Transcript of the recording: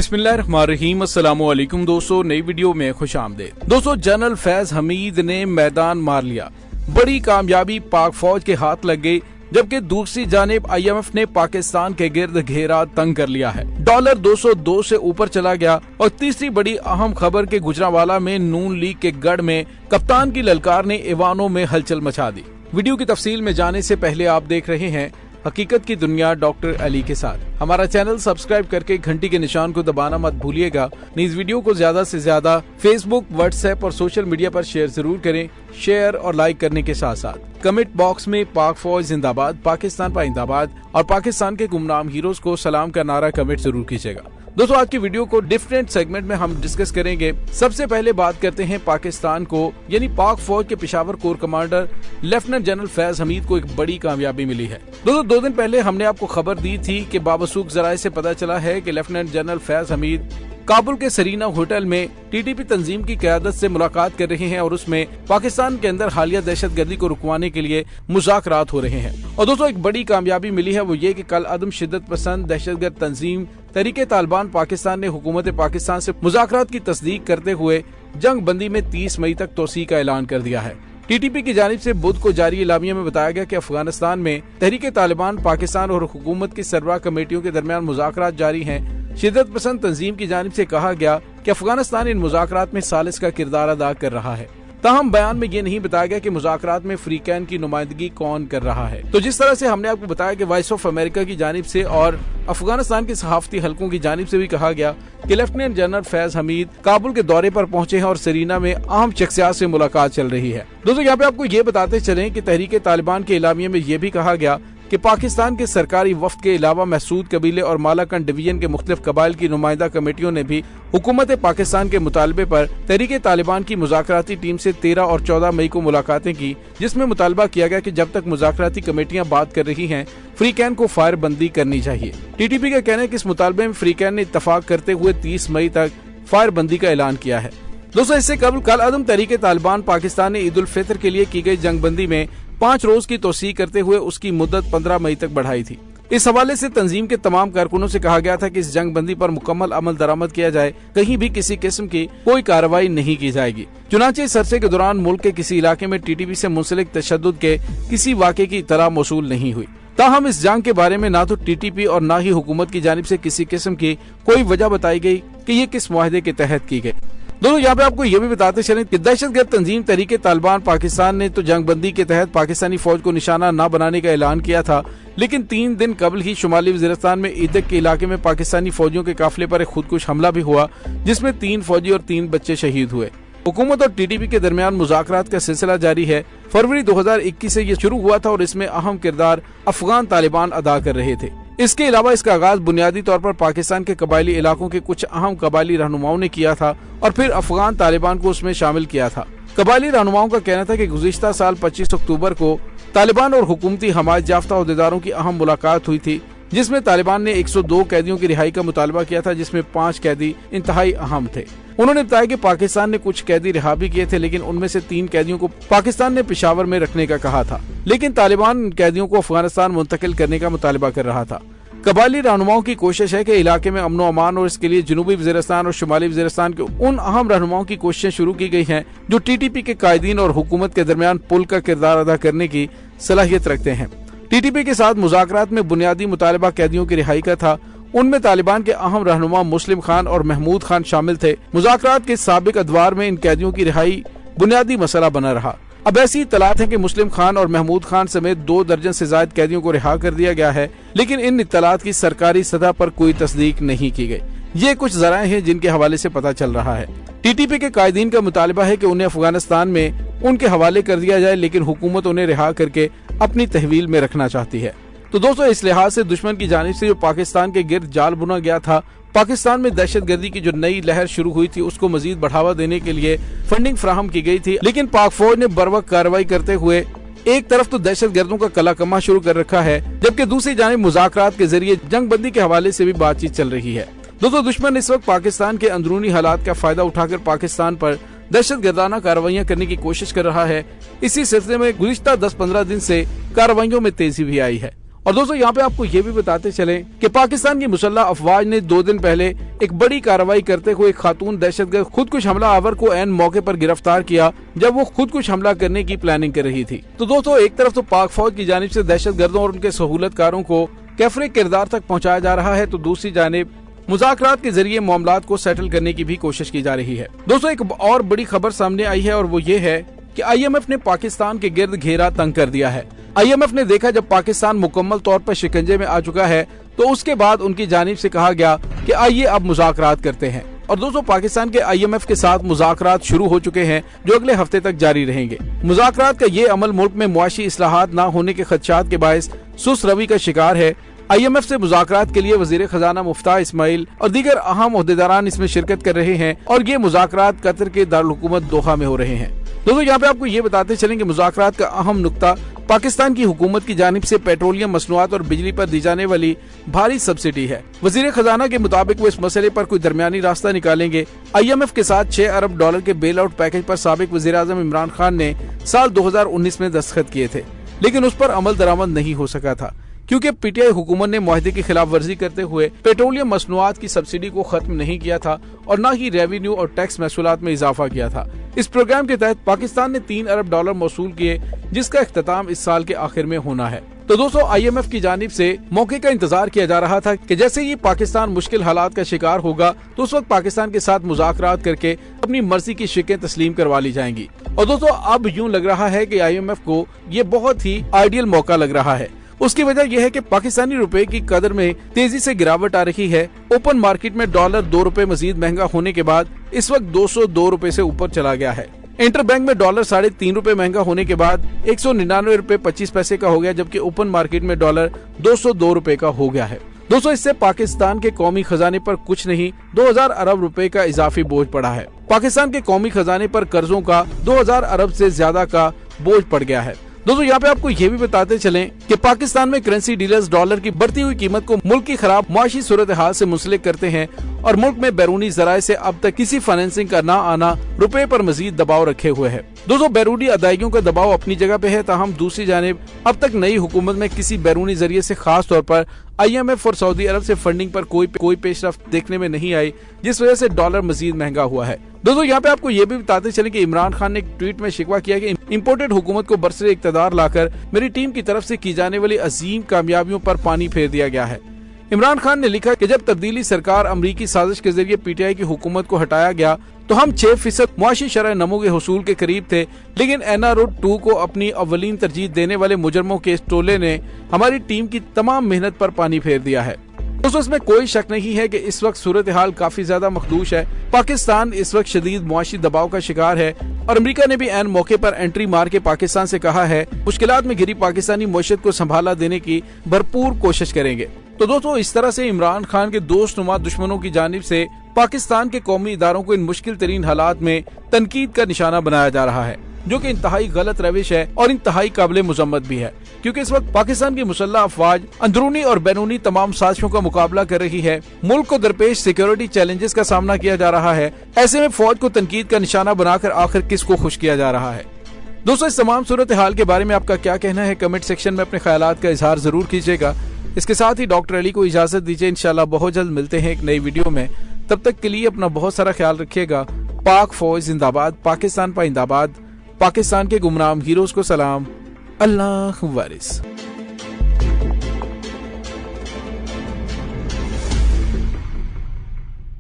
बिस्मिल्लाहिर्रहमानिर्रहीम। अस्सलामुअलैकुम दोस्तों, नई वीडियो में खुश आमदीद। दोस्तों, जनरल फैज हमीद ने मैदान मार लिया। बड़ी कामयाबी पाक फौज के हाथ लग गई, जबकि दूसरी जानिब IMF ने पाकिस्तान के गिर्द घेरा तंग कर लिया है। डॉलर 202 से ऊपर चला गया। और तीसरी बड़ी अहम खबर के गुजरांवाला में नून लीग के गढ़ में कप्तान की ललकार ने ईवानों में हलचल मचा दी। वीडियो की तफसील में जाने से पहले आप देख रहे हैं हकीकत की दुनिया डॉक्टर अली के साथ। हमारा चैनल सब्सक्राइब करके घंटी के निशान को दबाना मत भूलिएगा। इस वीडियो को ज्यादा से ज्यादा फेसबुक, व्हाट्सएप और सोशल मीडिया पर शेयर जरूर करें। शेयर और लाइक करने के साथ साथ कमेंट बॉक्स में पाक फौज जिंदाबाद, पाकिस्तान पाइंदाबाद और पाकिस्तान के गुमनाम हीरोज को सलाम का नारा कमेंट जरूर कीजिएगा। दोस्तों, आज की वीडियो को डिफरेंट सेगमेंट में हम डिस्कस करेंगे। सबसे पहले बात करते हैं पाकिस्तान को, यानी पाक फौज के Peshawar core commander lieutenant general Faiz Hamid को एक बड़ी कामयाबी मिली है। दोस्तों, 2 दिन पहले हमने आपको खबर दी थी कि बावसूख जराये से पता चला है कि लेफ्टिनेंट जनरल फैज हमीद काबुल के सरीना होटल में TTP तंजीम की क़यादत से मुलाकात कर रहे हैं और उसमें पाकिस्तान के अंदर हालिया दहशतगर्दी को रुकवाने के लिए मुज़ाकरात हो रहे हैं। और दोस्तों, एक बड़ी कामयाबी मिली है, वो ये कि कल अदम शिद्दत पसंद दहशतगर्द तंजीम तहरीके तालिबान पाकिस्तान ने हुकूमत पाकिस्तान से मुज़ाकरात की तस्दीक करते हुए जंग बंदी में 30 मई तक तोसी का ऐलान कर दिया है। TTP की जानिब से बुध को जारी इलामिया में बताया गया कि अफगानिस्तान में तहरीके तालिबान पाकिस्तान और हुकूमत की सरबराह कमेटियों के दरमियान मुज़ाकरात जारी हैं। शिद्दत पसंद तंजीम की जानिब से कहा गया कि अफगानिस्तान इन मुज़ाकरात में सालिस का किरदार अदा कर रहा है। ताहम बयान में ये नहीं बताया गया कि मुज़ाकरात में फ्रीकैन की नुमाइंदगी कौन कर रहा है। तो जिस तरह से हमने आपको बताया कि वॉइस ऑफ अमेरिका की जानिब से और अफगानिस्तान के सहाफती हलकों की जानिब से भी कहा गया कि लेफ्टिनेंट जनरल फैज हमीद काबुल के दौरे पर पहुंचे हैं और सरीना में अहम शख्सियात से मुलाकात चल रही है। दोस्तों, यहाँ पे आपको ये बताते चलें कि तहरीके तालिबान के इलामिया में ये भी कहा गया कि पाकिस्तान के सरकारी वफ्द के अलावा महसूद कबीले और मालाकन डिवीजन के मुख्तलिफ कबाइल की नुमाइंदा कमेटियों ने भी हुकूमत पाकिस्तान के मुतालबे पर तहरीके तालिबान की मुज़ाकराती टीम से 13 और 14 मई को मुलाकातें की, जिसमें मुतालबा किया गया कि जब तक मुज़ाकराती कमेटियां बात कर रही हैं, फ्रीकैन को फायर बंदी करनी चाहिए। TTP का कहना है कि इस मुतालबे में फ्रीकैन ने इत्तफाक करते हुए 30 मई तक फायर बंदी का ऐलान किया है। दोस्तों, इससे कबल कल अदम तहरीके तालिबान पाकिस्तान ने ईद उल फितर के लिए की गई जंग बंदी में 5 रोज की तोसी करते हुए उसकी मुद्दत 15 मई तक बढ़ाई थी। इस हवाले से तंजीम के तमाम कारकुनों से कहा गया था कि इस जंग बंदी पर मुकम्मल अमल दरामद किया जाए, कहीं भी किसी किस्म की कोई कार्रवाई नहीं की जाएगी। चुनांचे इस अरसे के दौरान मुल्क के किसी इलाके में TTP से मुंसलिक तशद्दुद के किसी वाक़े की इत्तला मौसूल नहीं हुई। ताहम इस जंग के बारे में ना तो TTP और ना ही हुकूमत की जानिब से किसी किस्म की कोई वजह बताई गई कि ये किस मुआहदे के तहत की गई। दोस्तों, यहाँ पे आपको ये भी बताते चलें कि दहशतगर्द तंजीम तहरीके तालिबान पाकिस्तान ने तो जंगबंदी के तहत पाकिस्तानी फौज को निशाना न बनाने का ऐलान किया था, लेकिन 3 दिन कबल ही शुमाली वज़ीरिस्तान में ईदक के इलाके में पाकिस्तानी फौजियों के काफिले पर एक खुदकुश हमला भी हुआ, जिसमें 3 फौजी और 3 बच्चे शहीद हुए। हुकूमत और TTP के दरमियान मुज़ाकरात का सिलसिला जारी है। फरवरी 2021 से ये शुरू हुआ था और इसमें अहम किरदार अफगान तालिबान अदा कर रहे थे। इसके अलावा इसका आगाज बुनियादी तौर पर पाकिस्तान के कबायली इलाकों के कुछ अहम कबायली रहनुमाओं ने किया था और फिर अफगान तालिबान को उसमें शामिल किया था। कबायली रहनुमाओं का कहना था कि गुज़िश्ता साल 25 अक्टूबर को तालिबान और हुकूमती हमायत याफ्ता ओहदेदारों की अहम मुलाकात हुई थी, जिसमें तालिबान ने 102 कैदियों की रिहाई का मुतालबा किया था, जिसमें 5 कैदी इंतहाई अहम थे। उन्होंने बताया कि पाकिस्तान ने कुछ कैदी रिहा भी किए थे, लेकिन उनमें से 3 कैदियों को पाकिस्तान ने पेशावर में रखने का कहा था, लेकिन तालिबान इन कैदियों को अफगानिस्तान मुंतकिल करने का मुतालबा कर रहा था। कबायली रहनुमाओं की कोशिश है कि इलाके में अमनो अमान और इसके लिए जनूबी वज़ीरिस्तान और शुमाली वज़ीरिस्तान के उन अहम रहनुमाओं की कोशिशें शुरू की गई हैं जो TTP के कायदीन और हुकूमत के दरमियान पुल का किरदार अदा करने की सलाहियत रखते हैं। TTP के साथ मुज़ाकरात में बुनियादी मुतालबा कैदियों की रिहाई का था। उनमें तालिबान के अहम रहनुमा मुस्लिम खान और महमूद खान शामिल थे। मुज़ाकरात के साबिक अदवार में इन कैदियों की रिहाई बुनियादी मसला बना रहा। अब ऐसी इत्तलात है कि मुस्लिम खान और महमूद खान समेत 2 दर्जन से ज्यादा कैदियों को रिहा कर दिया गया है, लेकिन इन इत्तलात की सरकारी सतह पर कोई तस्दीक नहीं की गई। ये कुछ जराए हैं जिनके हवाले से पता चल रहा है। TTP के कायदीन का मुतालबा है कि उन्हें अफगानिस्तान में उनके हवाले कर दिया जाए, लेकिन हुकूमत उन्हें रिहा करके अपनी तहवील में रखना चाहती है। तो दोस्तों, इस लिहाज से दुश्मन की जानिब से जो पाकिस्तान के गिर्द जाल बुना गया था, पाकिस्तान में दहशतगर्दी की जो नई लहर शुरू हुई थी, उसको मजीद बढ़ावा देने के लिए फंडिंग फराहम की गई थी, लेकिन पाक फौज ने बरवक्त कार्रवाई करते हुए एक तरफ तो दहशतगर्दों का कला कमा शुरू कर रखा है, जबकि दूसरी जानिब मुज़ाकरात के जरिए जंगबंदी के हवाले से भी बातचीत चल रही है। दोस्तों, दुश्मन इस वक्त पाकिस्तान के अंदरूनी हालात का फायदा उठाकर पाकिस्तान पर दहशतगर्दाना कार्रवाइयां करने की कोशिश कर रहा है। इसी सिलसिले में गुज़िश्ता 10-15 दिन से कार्रवाइयों में तेजी भी आई है और दोस्तों यहाँ पे आपको ये भी बताते चले कि पाकिस्तान की मुसल्लह अफवाज ने 2 दिन पहले एक बड़ी कार्रवाई करते हुए एक खातून दहशतगर्द खुदकुश हमलावर को ऐन मौके पर गिरफ्तार किया जब वो खुदकुश हमला करने की प्लानिंग कर रही थी। तो दोस्तों एक तरफ तो पाक फौज की जानिब से दहशतगर्दों और उनके सहूलतकारों को कैफरे किरदार तक पहुँचाया जा रहा है, तो दूसरी जानिब मुज़ाकरात के जरिए मामलात को सेटल करने की भी कोशिश की जा रही है। दोस्तों एक और बड़ी खबर सामने आई है और वो ये है कि IMF ने पाकिस्तान के गिर्द घेरा तंग कर दिया है। IMF ने देखा जब पाकिस्तान मुकम्मल तौर पर शिकंजे में आ चुका है तो उसके बाद उनकी जानिब से कहा गया कि आइए अब मुज़ाकरात करते हैं। और दोस्तों पाकिस्तान के IMF के साथ मुज़ाकरात शुरू हो चुके हैं जो अगले हफ्ते तक जारी रहेंगे। मुज़ाकरात का ये अमल मुल्क में मुआशी इस्लाहात न होने के खदशात के बायस सुस्त रवि का शिकार है। IMF से मुज़ाकरात के लिए वज़ीर खजाना मुफ्ताह इस्माइल और दीगर अहम ओहदेदारान इसमें शिरकत कर रहे हैं और ये मुज़ाकरात कतर के दारुल हुकूमत दोहा में हो रहे हैं। दोस्तों यहाँ पे आपको ये बताते चलेंगे मुज़ाकरात का अहम नुक्ता पाकिस्तान की हुकूमत की जानिब से पेट्रोलियम मसनूआत और बिजली पर दी जाने वाली भारी सब्सिडी है। वज़ीर खजाना के मुताबिक वो इस मसले पर कोई दरमियानी रास्ता निकालेंगे। IMF के साथ $6 अरब के बेल आउट पैकेज पर साबिक वज़ीर आज़म इमरान खान ने साल 2019 में दस्तखत किए थे, लेकिन उस पर अमल दरामद नहीं हो सका था क्योंकि PTI हुकूमत ने मुआहदे की खिलाफ वर्जी करते हुए पेट्रोलियम मसनूआत की सब्सिडी को खत्म नहीं किया था और न ही रेवेन्यू और टैक्स महसूलात में इजाफा किया था। इस प्रोग्राम के तहत पाकिस्तान ने $3 अरब मौसूल किए जिसका इख्तिताम इस साल के आखिर में होना है। तो दोस्तों IMF की जानिब से मौके का इंतजार किया जा रहा था कि जैसे ही पाकिस्तान मुश्किल हालात का शिकार होगा तो उस वक्त पाकिस्तान के साथ मुज़ाकरात करके अपनी मर्जी की शिकें तस्लीम करवा ली जाएंगी। और दोस्तों अब यूं लग रहा है कि IMF को ये बहुत ही आइडियल मौका लग रहा है। उसकी वजह यह है कि पाकिस्तानी रुपए की कदर में तेजी से गिरावट आ रही है। ओपन मार्केट में डॉलर $2 मजीद महंगा होने के बाद इस वक्त $202 से ऊपर चला गया है। इंटर बैंक में डॉलर ₹3.5 महंगा होने के बाद $199.25 का हो गया, जबकि ओपन मार्केट में डॉलर $202 का हो गया है। दोस्तों इससे पाकिस्तान के कौमी खजाने पर कुछ नहीं 2000 अरब रुपए का इजाफी बोझ पड़ा है। पाकिस्तान के कौमी खजाने पर कर्जों का 2000 अरब से ज्यादा का बोझ पड़ गया है। दोस्तों यहाँ पे आपको ये भी बताते चलें कि पाकिस्तान में करेंसी डीलर्स डॉलर की बढ़ती हुई कीमत को मुल्क की खराब मुआशी सूरत हाल से मुंसलिक करते हैं और मुल्क में बैरूनी जराये से अब तक किसी फाइनेंसिंग का ना आना रुपए पर मजीद दबाव रखे हुए है। दोस्तों बैरूनी अदायगियों का दबाव अपनी जगह पे है, ताहम दूसरी जानिब अब तक नई हुकूमत में किसी बैरूनी जरिए से खास तौर पर IMF और सऊदी अरब से फंडिंग पर कोई पेशरफ्त देखने में नहीं आई, जिस वजह से डॉलर मजीद महंगा हुआ है। दोस्तों यहाँ पे आपको ये भी बताते चले कि इमरान खान ने एक ट्वीट में शिकवा किया कि इम्पोर्टेड हुकूमत को बरसरे इक्तदार लाकर मेरी टीम की तरफ से की जाने वाली अजीम कामयाबियों पर पानी फेर दिया गया है। इमरान खान ने लिखा कि जब तब्दीली सरकार अमरीकी साजिश के जरिए PTI की हुकूमत को हटाया गया तो हम 6% मुआशी शरह नमो के हुसूल के करीब थे, लेकिन NRO-2 को अपनी अव्वलीन तरजीह देने वाले मुजरमों के इस टोले ने हमारी टीम की तमाम मेहनत पर पानी फेर दिया है। दोस्तों इसमें कोई शक नहीं है कि इस वक्त सूरत हाल काफी ज्यादा मखदूश है। पाकिस्तान इस वक्त शदीद मुआशी दबाव का शिकार है और अमेरिका ने भी ऐन मौके पर एंट्री मार के पाकिस्तान से कहा है मुश्किलात में घिरी पाकिस्तानी मईशत को संभाला देने की भरपूर कोशिश करेंगे। तो दोस्तों इस तरह से इमरान खान के दोस्तनुमा दुश्मनों की जानिब से पाकिस्तान के कौमी इदारों को इन मुश्किल तरीन हालात में तनकीद का निशाना बनाया जा रहा है, जो कि इंतहाई गलत रविश है और इंतहाई काबिल मुजम्मत भी है, क्योंकि इस वक्त पाकिस्तान की मुसल्लह अफवाज अंदरूनी और बैरूनी तमाम साजिशों का मुकाबला कर रही है। मुल्क को दरपेश सिक्योरिटी चैलेंजेस का सामना किया जा रहा है। ऐसे में फौज को तनकीद का निशाना बनाकर आखिर किसको खुश किया जा रहा है। दोस्तों इस तमाम सूरत हाल के बारे में आपका क्या कहना है, कमेंट सेक्शन में अपने ख्यालात का इजहार जरूर कीजिएगा। इसके साथ ही डॉक्टर अली को इजाजत दीजिए। इंशाल्लाह बहुत जल्द मिलते हैं एक नई वीडियो में। तब तक के लिए अपना बहुत सारा ख्याल रखिएगा। पाक फौज जिंदाबाद, पाकिस्तान पाइंदाबाद, पाकिस्तान के गुमनाम हीरोज को सलाम, अल्लाह वारिस।